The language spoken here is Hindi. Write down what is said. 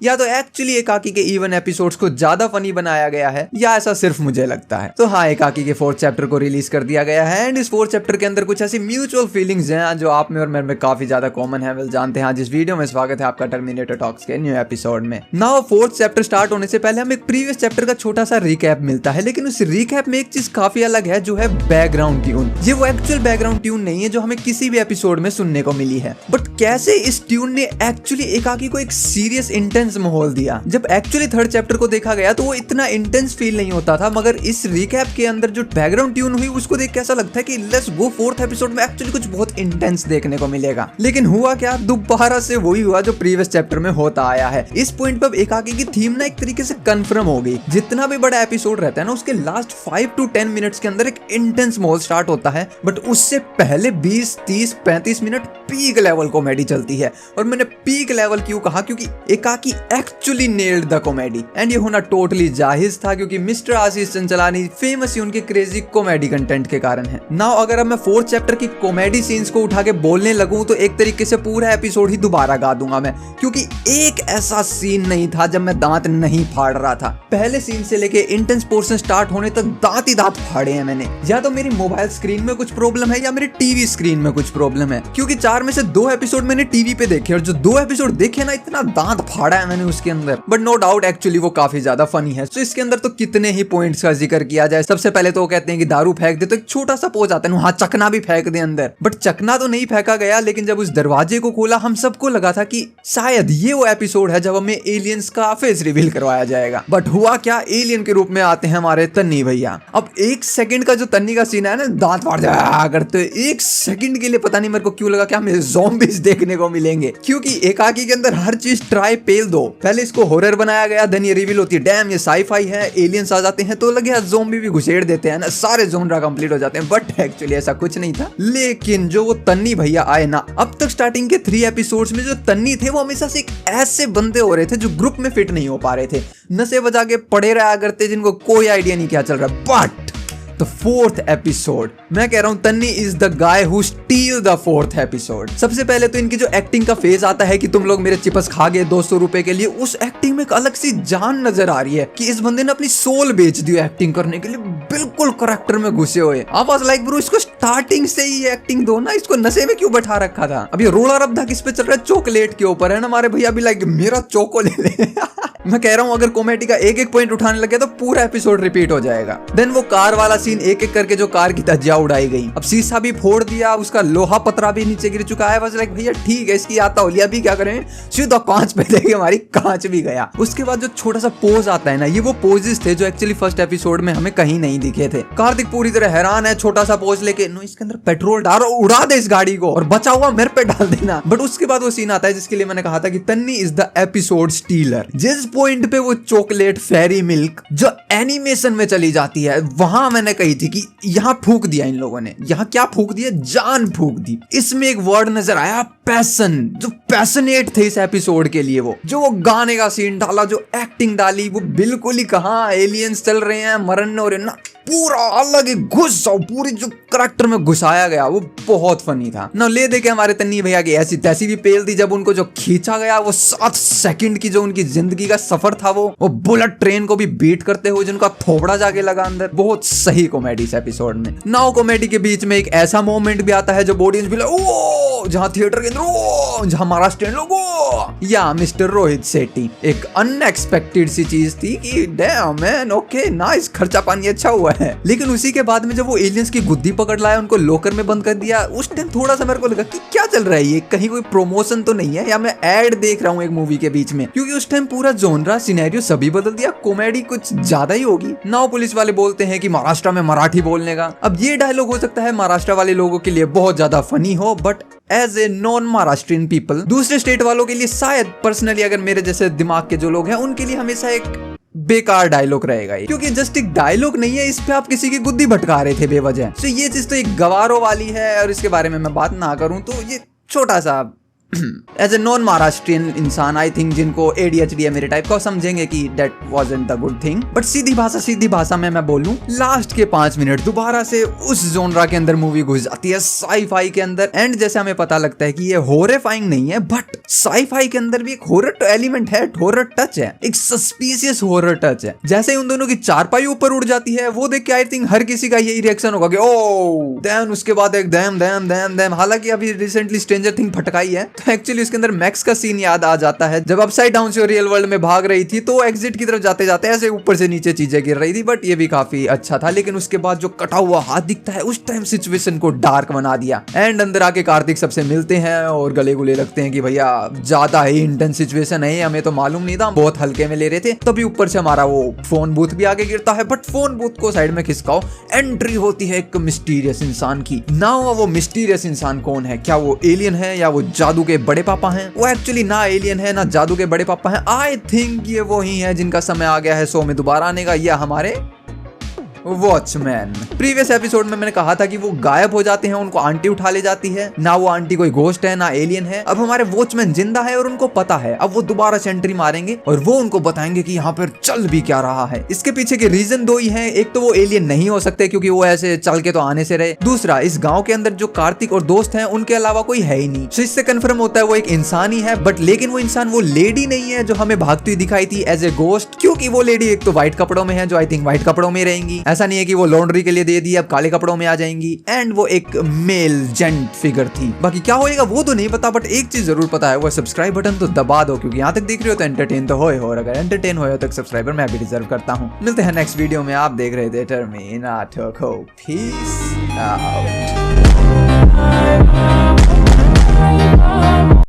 या तो एक्चुअली एकाकी के इवन एपिसोड्स को ज्यादा फनी बनाया गया है या ऐसा सिर्फ मुझे लगता है। तो हाँ, एकाकी के 4th चैप्टर को रिलीज कर दिया गया है एंड इस 4th चैप्टर के अंदर कुछ ऐसी म्यूचुअल फीलिंग्स हैं जो आप में और मेरे में काफी ज्यादा कॉमन है। वेल जानते हैं आज इस वीडियो में। स्वागत है आपका टर्मिनेटर टॉक्स के न्यू एपिसोड में। नाउ 4th चैप्टर स्टार्ट होने से पहले हमें एक प्रीवियस चैप्टर का छोटा सा रिकैप मिलता है, लेकिन उस रिकैप में एक चीज काफी अलग है जो है बैकग्राउंड ट्यून। ये वो एक्चुअल बैकग्राउंड ट्यून नहीं है जो हमें किसी भी एपिसोड में सुनने को मिली है, बट कैसे इस ट्यून ने एक्चुअली एकाकी को एक सीरियस इंटेंस माहौल दिया। जब एक्चुअली 3rd चैप्टर को देखा गया तो वो इतना इंटेंस फील नहीं होता था, मगर इस रिकैप के अंदर जो बैकग्राउंड ट्यून हुई उसको देख के ऐसा लगता है कि लेट्स गो 4th एपिसोड में एक्चुअली कुछ बहुत इंटेंस देखने को मिलेगा। लेकिन हुआ क्या, दोबारा से वही हुआ जो प्रीवियस चैप्टर में होता आया है। इस पॉइंट पर एकाकी की थीम ना एक तरीके से कंफर्म हो गई। जितना भी बड़ा एपिसोड रहता है ना, उसके लास्ट 5 to 10 मिनट्स के अंदर एक इंटेंस माहौल स्टार्ट होता है, बट उससे पहले 20, 30, 35 मिनट पीक लेवल कॉमेडी चलती है। और मैंने पीक लेवल क्यों कहा, क्योंकि एकाकी actually nailed the comedy and ये होना टोटली जायज था, क्योंकि मिस्टर आशीष चंचलानी फेमस ही उनके क्रेजी कॉमेडी कंटेंट के कारण है। नाउ अगर अब मैं 4th चैप्टर की कॉमेडी सीन्स को उठा के बोलने लगूं तो एक तरीके से पूरा एपिसोड ही दोबारा गा दूंगा मैं, क्योंकि एक ऐसा सीन नहीं था जब मैं दांत नहीं फाड़ रहा था। पहले सीन से लेके इंटेंस पोर्शन स्टार्ट होने तक दांत ही दांत फाड़े हैं मैंने। या तो मेरी मोबाइल स्क्रीन में कुछ प्रॉब्लम है या मेरी टीवी स्क्रीन में कुछ प्रॉब्लम है, क्योंकि 4 में से 2 एपिसोड मैंने टीवी पे देखे और जो 2 एपिसोड देखे ना, इतना दांत फाड़ा है मैंने उसके अंदर। बट नो डाउट एक्चुअली वो काफी ज्यादा फनी है। तो इसके अंदर तो कितने ही पॉइंट्स का जिक्र किया जाए। सबसे पहले तो वो कहते हैं कि दारू फेंक दे, तो एक छोटा सा पोज आता है, हाँ चकना भी फेंक दे अंदर। बट चकना तो नहीं फेंका गया, लेकिन जब उस दरवाजे को खोला हम सबको लगा था कि शायद ये वो एपिसोड है जब हमें एलियंस का फेस रिवील करवाया जाएगा। बट हुआ क्या, एलियन के रूप में आते हैं हमारे तन्नी भैया। अब 1 सेकंड का जो तन्नी का सीन है ना, दांत फाड़ जाया करते 1 सेकंड के लिए पता नहीं मेरे को क्यों लगा कि हमें ज़ॉम्बीज देखने को मिलेंगे, क्योंकि एकाकी के अंदर हर चीज ट्राई पेल दो। पहले इसको हॉरर बनाया गया, देन ये रिवील होती है डैम ये साई-फाई है, एलियंस आ जाते हैं, तो लगे ज़ॉम्बी भी घुसेड़ देते हैं ना, सारे जोनरा कंप्लीट हो जाते हैं। बट एक्चुअली ऐसा कुछ नहीं था। लेकिन जो वो तन्नी भैया आए ना, अब तक स्टार्टिंग के 3 एपिसोड्स में जो तन्नी थे वो हमेशा से एक ऐसे बंदे हो रहे थे जो ग्रुप में फिट नहीं हो पा रहे थे, नशे बजा के पड़े रहा करते, जिनको कोई आइडिया नहीं क्या चल रहा। बट The 4th एपिसोड, मैं कह रहा हूं तन्नी is the guy who steel the 4th episode. सबसे पहले तो इनकी जो एक्टिंग का फेज आता है कि तुम लोग मेरे चिपस खा गए 200 रुपए के लिए, उस एक्टिंग में एक अलग सी जान नजर आ रही है कि इस बंदे ने अपनी सोल बेच दी एक्टिंग करने के लिए, बिल्कुल कैरेक्टर में घुसे हुए। आप लाइक ब्रो, इसको स्टार्टिंग से ही एक्टिंग दो ना, इसको नशे में क्यों बैठा रखा था। अब ये रोला रब्दा किस पे चल रहा है, चॉकलेट के ऊपर है ना। हमारे भैया भी लाइक मेरा चोको ले ले मैं कह रहा हूं अगर कॉमेडी का एक एक पॉइंट उठाने लगे तो पूरा एपिसोड रिपीट हो जाएगा। देन वो कार वाला सीन, एक एक करके जो कार की धज्जियां उड़ाई गई। अब शीशा भी फोड़ दिया, उसका लोहा पतरा भी नीचे गिर चुका है। बस लाइक भैया ठीक है, इसकी आता हो लिया, भी क्या करें, सीधा कांच पे देखे हमारी कांच भी गया। उसके बाद जो छोटा सा पोज आता है ना, ये वो पोजेस थे जो एक्चुअली फर्स्ट एपिसोड में हमें कहीं नहीं दिखे थे। कार्तिक पूरी तरह हैरान है, छोटा सा पोज लेके, नो इसके अंदर पेट्रोल डाल, उड़ा दे इस गाड़ी को और बचा हुआ मेरे पे डाल देना। बट उसके बाद वो सीन आता है जिसके लिए मैंने कहा था कि तन्नी इज द एपिसोड स्टीलर। जिस पॉइंट पे वो चॉकलेट फेरी मिल्क जो एनिमेशन में चली जाती है, वहां मैंने कही थी कि यहाँ फूक दिया इन लोगों ने। यहाँ क्या फूक दिया, जान फूक दी। इसमें एक वर्ड नजर आया, पैशन, जो पैशनेट थे इस एपिसोड के लिए। वो जो गाने का सीन डाला, जो एक्टिंग डाली, वो बिल्कुल ही कहाँ एलियंस चल रहे हैं, मरने हो रहे ना, पूरा अलग ही घुस जाओ, पूरी जो करैक्टर में घुसाया गया वो बहुत फनी था ना। ले दे के हमारे तन्नी भैया की ऐसी तैसी भी पेल दी जब उनको जो खींचा गया, वो 7 सेकंड की जो उनकी जिंदगी का सफर था, वो बुलेट ट्रेन को भी बीट करते हुए जिनका थोबड़ा जाके लगा अंदर। बहुत सही कॉमेडी इस एपिसोड में। नाउ कॉमेडी के बीच में एक ऐसा मोमेंट भी आता है जो ऑडियंस भी ओ, जहाँ थिएटर के अंदर जहाँ महाराष्ट्र लोगों या मिस्टर रोहित शेट्टी, एक अनएक्सपेक्टेड सी चीज थी कि डैम मैन, ओके नाइस, खर्चा पानी अच्छा हुआ है। लेकिन उसी के बाद में जब वो एलियंस की गुद्दी पकड़ लाया, उनको लॉकर में बंद कर दिया, उस टाइम थोड़ा सा मेरे को लगा कि क्या चल रहा है ये, कहीं कोई प्रमोशन तो नहीं है या मैं एड देख रहा हूँ एक मूवी के बीच में, क्योंकि उस टाइम पूरा जोनरा सिनेरियो सभी बदल दिया, कॉमेडी कुछ ज्यादा ही होगी। नाउ पुलिस वाले बोलते हैं कि महाराष्ट्र में मराठी बोलने का। अब ये डायलॉग हो सकता है महाराष्ट्र वाले लोगों के लिए बहुत ज्यादा फनी हो, but as a non Maharashtrian people, दूसरे स्टेट वालों के लिए शायद पर्सनली, अगर मेरे जैसे दिमाग के जो लोग हैं उनके लिए हमेशा एक बेकार डायलॉग रहेगा, क्योंकि जस्ट एक डायलॉग नहीं है, इस पे आप किसी की गुद्दी भटका रहे थे बेवजह। तो ये चीज तो एक गवारों वाली है, और इसके बारे में मैं बात ना करूं तो ये छोटा सा एज ए नॉन महाराष्ट्रियन इंसान आई थिंक जिनको ADHD है मेरे टाइप का, समझेंगे कि that wasn't the good thing. But सीधी भाषा में मैं बोलूं, लास्ट के 5 मिनट दोबारा से उस जोनरा के अंदर मूवी घुस जाती है, साई-फाई के अंदर। एंड जैसे हमें पता लगता है कि ये हॉररिफाइंग नहीं है, बट साई-फाई के अंदर भी एक हॉरर एलिमेंट है, हॉरर टच है, एक सस्पिशियस हॉरर टच है। जैसे ही उन दोनों की चारपाई ऊपर उड़ जाती है, वो देख के आई थिंक हर किसी का यही रिएक्शन होगा कि ओह देन, उसके बाद एक दैम। हालांकि अभी रिसेंटली स्ट्रेंजर थिंग फटकाई है, तो एक्चुअली उसके अंदर मैक्स का सीन याद आ जाता है, जब अपसाइड डाउन से रियल वर्ल्ड में भाग रही थी तो एग्जिट की तरफ जाते जाते ऐसे ऊपर से नीचे चीजें गिर रही थी। बट ये भी काफी अच्छा था, लेकिन उसके बाद जो कटा हुआ हाथ दिखता है उस टाइम सिचुएशन को डार्क बना दिया। एंड अंदर आके कार्तिक सबसे मिलते हैं और गले गुले लगते हैं कि भैया ज्यादा ही इंटेंस सिचुएशन है, हमें तो मालूम नहीं था, बहुत हल्के में ले रहे थे। तभी ऊपर से हमारा वो फोन बूथ भी आगे गिरता है, बट फोन बूथ को साइड में खिसकाओ, एंट्री होती है एक मिस्टीरियस इंसान की। ना वो मिस्टीरियस इंसान कौन है, क्या वो एलियन है या वो जादू के बड़े पापा हैं? वो एक्चुअली ना एलियन है ना जादू के बड़े पापा हैं। आई थिंक ये वही है जिनका समय आ गया है शो में दोबारा आने का, या हमारे वॉचमैन। प्रीवियस एपिसोड में मैंने कहा था कि वो गायब हो जाते हैं, उनको आंटी उठा ले जाती है, ना वो आंटी कोई घोस्ट है ना एलियन है। अब हमारे वॉचमैन जिंदा है और उनको पता है, अब वो दोबारा से एंट्री मारेंगे और वो उनको बताएंगे कि यहाँ पर चल भी क्या रहा है। इसके पीछे के रीजन 2 ही हैं, एक तो वो एलियन नहीं हो सकते क्योंकि वो ऐसे चल के तो आने से रहे, दूसरा इस गाँव के अंदर जो कार्तिक और दोस्त है उनके अलावा कोई है ही नहीं। तो इससे कन्फर्म होता है वो एक इंसान ही है, बट लेकिन वो इंसान वो लेडी नहीं है जो हमें भागती हुई दिखाई थी एज ए गोस्ट, क्योंकि वो लेडी एक तो व्हाइट कपड़ों में है, जो आई थिंक व्हाइट कपड़ों में रहेंगी। ऐसा नहीं है कि वो लॉन्ड्री के लिए दे दी अब काले कपड़ों में आ जाएंगी। एंड वो एक मेल जेंट फिगर थी। बाकी क्या होएगा वो तो नहीं पता, बट एक चीज जरूर पता है, वो सब्सक्राइब बटन तो दबा दो, क्योंकि यहाँ तक देख रहे हो तो एंटरटेन तो होए हो, और अगर एंटरटेन होए तो सब्सक्राइबर मैं भी डिजर्व करता हूँ। मिलते हैं नेक्स्ट वीडियो में। आप देख रहे थे टर्मिनेटर। Peace out.